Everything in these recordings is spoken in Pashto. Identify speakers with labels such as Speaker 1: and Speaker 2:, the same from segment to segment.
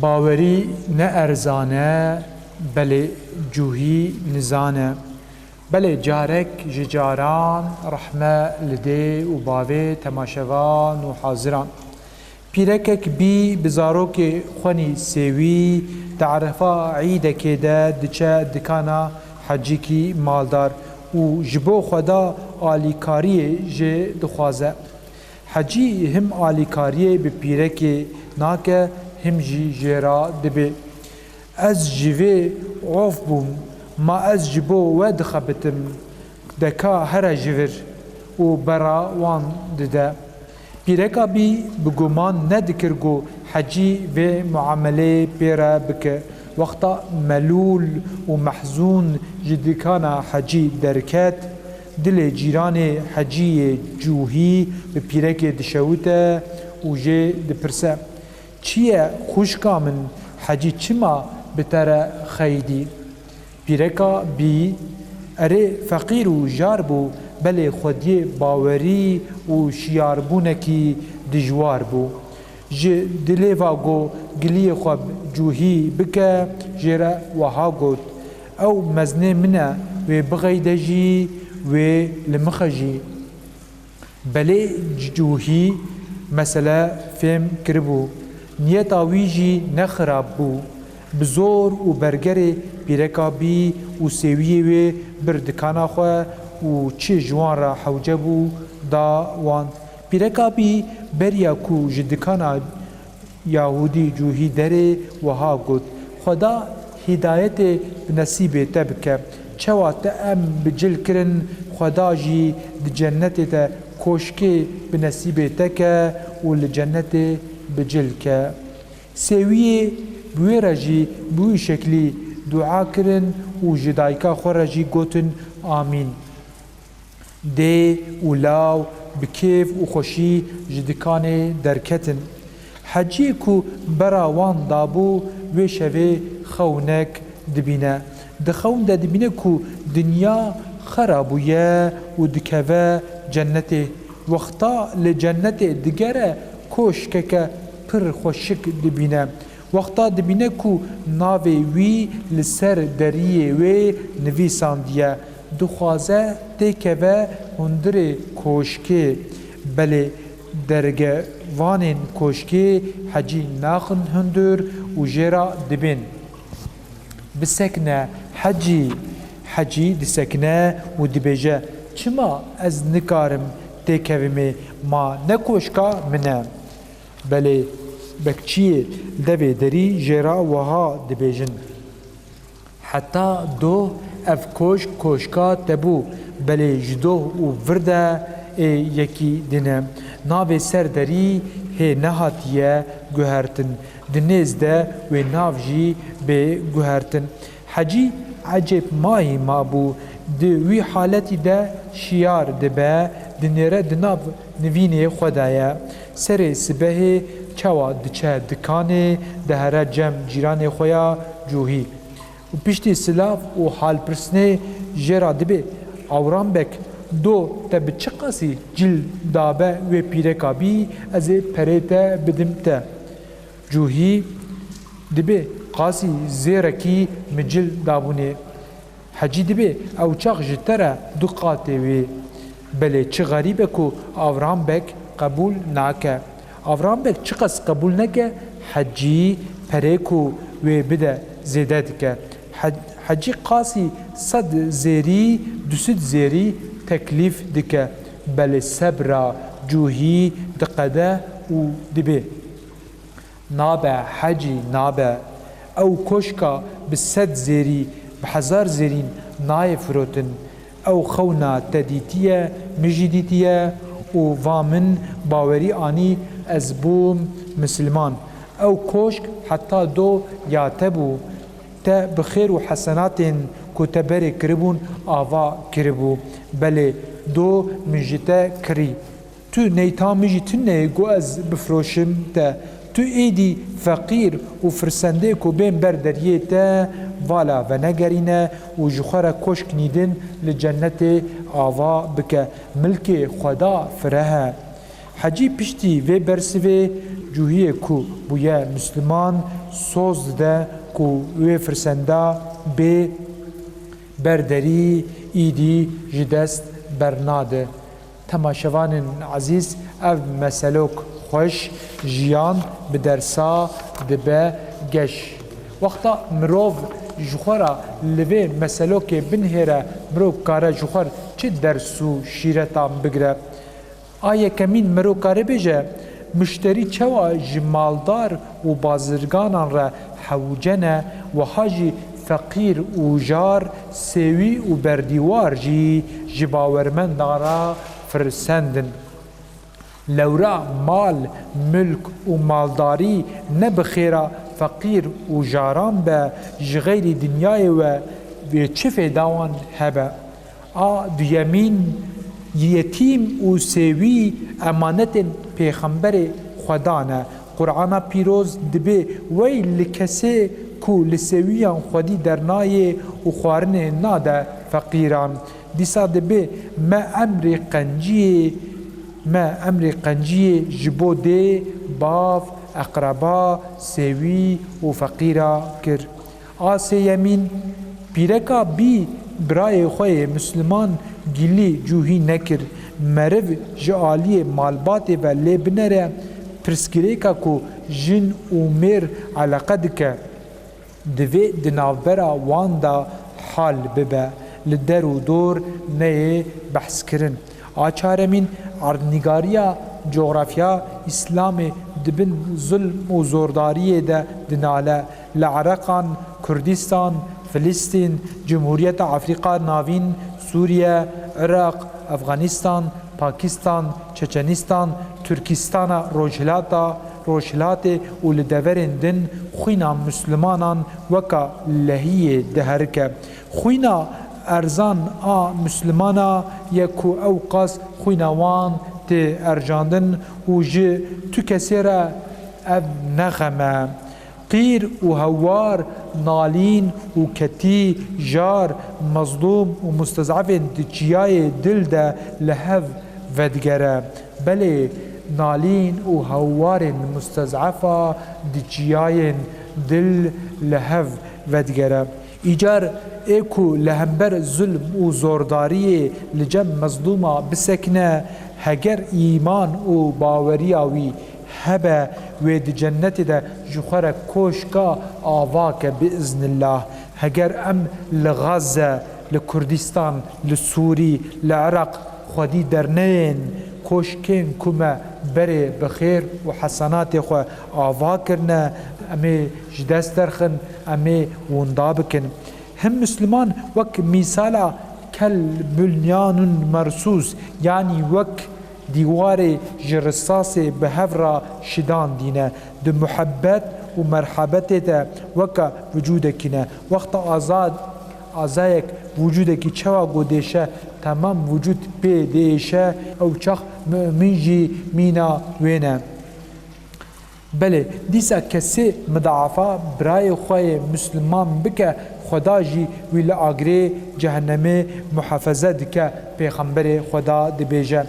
Speaker 1: باوری نه ارزانه بله جوهی نزانه بله جارک ججاران رحمه لده و باوه تماشوان و حاضران پیرکک بی بزاروک خونی سیوی تعرفا عیدک ده دچه دکانا حجی کی مالدار و جبو خدا آلیکاری جه دخوازه حجی هم آلیکاری به پیرک ناکه هم جی جرا دبه از جوه عوف بوم ما از جبو ود خبتم دکا هر جور و برا وان دده پیرکا بی بگومان ندکرگو حجی و معامله پیرا بکه وقتا ملول و محزون جدکانا حجی درکت دل جیران حجی جوهی به پیرک دشوته و جه دپرسه چیه خوشکا من حجی چما بتر خیدی پیرکا بی اره فقیر و جار بو بله خودی باوری و شیاربونکی دجوار بو جه دلی واگو گلی خواب جوهی بکه جره وها گوت او مزنه منه و بغیده جی و لمخجی بله جوهی مثلا فهم کربو نیتا ویجی نخراب بو بزور و برگر پیرکا بی و سیویه و بردکانا خواه و چه جوان را حوجه بو دا وان پیرکا بی بریا کو جدکانا یهودی جوهی دره و ها گود خدا هدایت بنصیب تبکه چوا تا ام بجل کرن خدا جی دی جنت تا کوشکه بنصیب تکه و لجنت بجل که سویه بوی رجی بوی شکلی دعا کرن و جدایکا خور رجی گوتن آمین ده و لاو بکیف و خوشی جدکان درکتن حجی کو براوان دابو و شوه خونک دبینه دخون دبینه کو دنیا خرابویه و دکوه جنته وقتا لجنت دگره کوشکه پر خوشک دبینه وقتا دبینه کو ناوی وی لسر دریه و نویساندیه دخوازه تکوه هندر کوشکه بله درگه وانین کوشکی حجی ناخن هندر و جرا دبین بسکنه حجی دسکنه و دبیجه چما از نکارم تکویمه ما نکوشکا منه بله بکچیه دوی دری جرا وها دبیجن حتی دو اف کوشکا تبو بله جدو و ورده یکی دینه ناو سردری هی نهاتیه گوهرتن دنیز ده و ناو جی به گوهرتن حجی عجب ماهی ما بو دوی حالتی ده شیار ده به دنیره دناو نوینه خدایه سر سبه چوا دچه دکانه ده هر جم جیران خویا جوهی و پشتی سلاف و حال پرسنه جرا دبه آوران بک دو تب چقاسی جل دابه و پیرکا بی از پریتا بدمتا جوهی دبه قاسی زیرکی مجل دابونه حجی دبه او چاق جتره دو قاته وی بله چه غریبه کو آوران بک قبول ناکه آوران بک چقاس قبول نکه حجی پریکو و بده زیده دکه حجی قاسی صد زیری دوست زیری تکلیف دکه بل صبر جوهی دقده و دبه نابه حجی نابه او کشکا بصد زیری بحزار زیرین نای فروتن او خونا تدیتیه مجیدیتیه و وامن باوری آنی از بوم مسلمان او کشک حتی دو یاتبو تا بخیر و حسنات کتبر کربون آوا کربو بله دو مجیتا کری تو نیتا مجی تو نیگو از بفروشم تا تو ایدی فقیر و فرسنده کو بین بردریه تا والا و نگرینه و جخور کشک نیدن لجنت آوا بکه ملک خدا فره حجی پشتی و برسوه جوهی کو بویا مسلمان سوز ده کو وی فرسنده به بردری ایدی جدست برناده تماشوان عزیز او مسلوک خوش جیان به درسا دبه گش وقتا مروف جخورا لوی مسلوک بنهره مروف کاره جخور چه درسو شیرتان بگره آیا کمین مروف کاره بجه مشتری چوا جمالدار و بازرگانان را حوجنه و حاجی فقیر و جار سوی و بردیوار جی جباورمن دارا فرسندن لورا مال ملک و مالداری نبخیرا فقیر و جاران به جغیر دنیای و چه فیداوان هبه دویمین یتیم و سوی امانت پیغمبر خدانه قرآن پیروز دبه وی لکسه کو لسویان خودی درنای و خوارن ناده فقیران دیسا دبه ما امر قنجی جبو ده باف اقربا سوی و فقیرا کر آسه یمین پیرکا بی برای خوی مسلمان گلی جوهی نکر مرو جعالی مالبات و لبنره پرسکریکا کو جن و میر علاقه دکه دوی دنابرا واندا حال ببه لدر و دور نه بحث کرن آچارمین اردنگاریا جغرافیا اسلام دبن ظلم و زورداری ده دناله لعرقان کردستان فلسطین جمهوریت افریقا ناوین سوریه عراق افغانستان پاکستان چچنستان ترکستان روشلات و لدورن دن خوینا مسلمانان وکا لهیه دهرکه خوینا ارزان مسلمانا یکو اوقاس خوینا وان ته ارجاندن و جه تو کسی را او نغمه قیر و هوار نالین و کتی جار مظلوم و مستضعف دچیای دل ده لحو ودگره بله نالین و هوار مستضعفه دچیای دل لحو ودگره ایجار ایکو لهمبر ظلم و زورداری لجم مظلومه بسکنه هگر ایمان و باوریاوی هبه و دی جنت ده جخور کوشکا آواک بإذن الله هگر ام لغزه لکردستان لسوری لعراق خودی درنین کوشکین کما بره بخیر و حسنات خو آوا کرنه امی جدست درخن امی وندا بکن هم مسلمان وک مثالا کل بنیان مرصوص یعنی وک دیوار جرساس به هفرا شدان دینه ده محبت و مرحبت ده وکا وجود کنه وقت آزایک وجود کی چوا گودشه تمام وجود پی دیشه او چخ منجی مینا وینه بله دیسا کسی مضاعفه برای خواه مسلمان بکه خدا جی ویل آگره جهنم محافظه دکه پیغمبر خدا دبیجه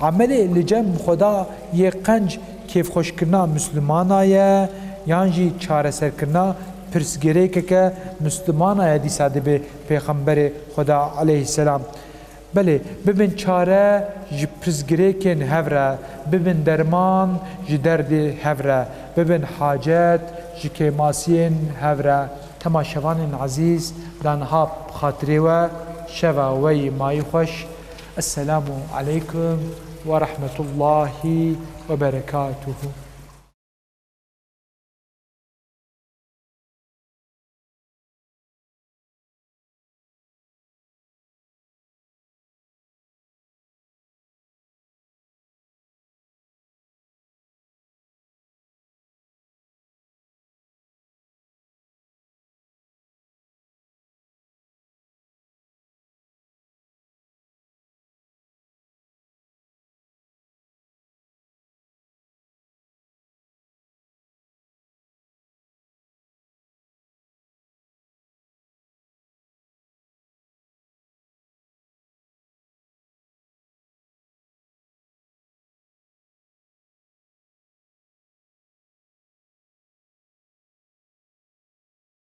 Speaker 1: عمل لجم خدا یه قنج کیف خوش کرنا مسلمان آیا یعنی چاره سر کرنا پرسگره که مسلمان آیا دیسا دبی پیغمبر خدا علیه السلام بله ببین چاره جی پرسگره کن هفره ببین درمان جی درد هفره ببین حاجت جی کماسین هفره تماشوان عزیز دانها خاطره و شوا وی مای خوش السلام عليكم ورحمة الله وبركاته